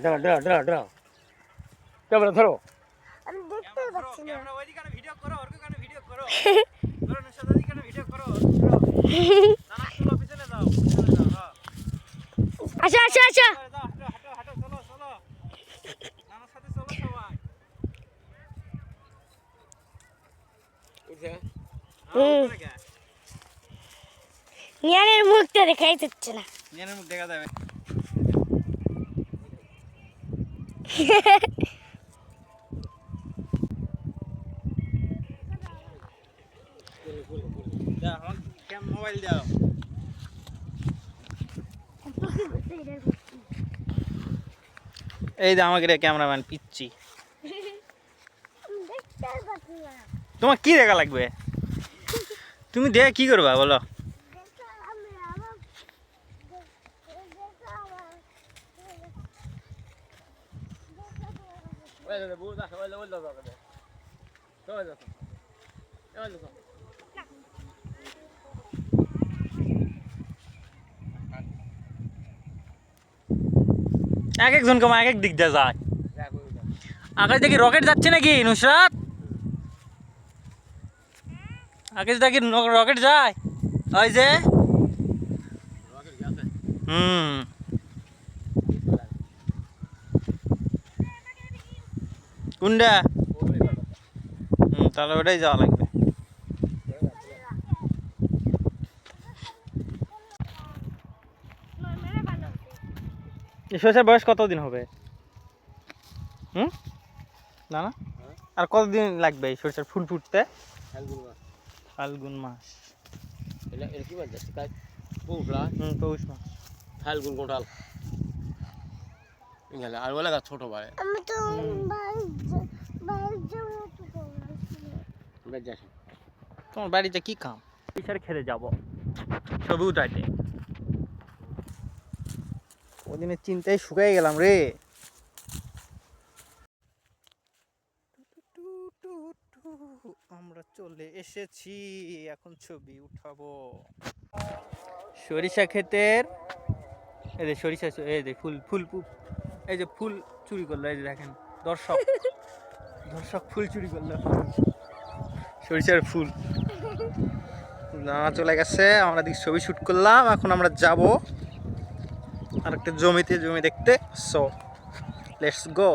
দাঁড়া দাঁড়া দাঁড়া দাঁড়া ক্যামেরা ধরো। আমি দেখতে পাচ্ছি না। ক্যামেরা ওইদিকে ভিডিও করো, ওর কানে ভিডিও করো। ধরো নশাদ ওইদিকে ভিডিও করো। নানা চলো পিছনে যাও, পিছনে যাও। হ্যাঁ। আচ্ছা আচ্ছা আচ্ছা যাও, হাঁটো হাঁটো হাঁটো, চলো চলো। নানার সাথে চলো সবাই। উঠে উপরে গে। নিয়ানের মুখটা দেখাই যাচ্ছে না। নিয়ানের মুখ দেখা যাবে। যা আমার মোবাইল দাও। এই যে আমাকে রে ক্যামেরাম্যান পিচ্ছি। দেখতে পাচ্ছি না। তোমার কি দেখা লাগবে? তুমি দেখে কি করবা বলো? আমি আমার ওই দাদা বুড়া ওই ওই দাদা দাদা ওই দাদা ওই দাদা এক একজন কমা এক এক দিক দিয়ে যায়। আকাশ দেখি রকেট যাচ্ছে নাকি নুসরাত? আকাশ দেখি রকেট যায় ওই যে। কোনটা? তাহলে ওটাই যাওয়া লাগবে। শস্যের বয়স কতদিন হবে? না না, আর কতদিন লাগবে এই সরষের ফুল ফুটতে? ফাল্গুন মাস। এটা কি বলতে কাজ পৌষ পৌষ মাস। ফাল্গুন কোটাল গেলে আর বলে ছোট ভাই আমি তো বাইরে যাবো তো বেজাস তোমার বাড়িতে কি কাম? পিসার খেতে যাব সবুজ উঠাইতে। ওদিনের চিন্তায় শুকাই গেলাম রে। আমরা চলে এসেছি, এখন ছবি উঠাবো। সরিষা ক্ষেতের এই যে সরিষা, এই যে ফুল ফুল এই যে ফুল চুরি করলো, এই যে দেখেন দর্শক দর্শক ফুল চুরি করলো, সরিষার ফুল চলে গেছে। আমরা দিকে ছবি শুট করলাম, এখন আমরা যাব আরেকটা জমি দেখতে। So let's go.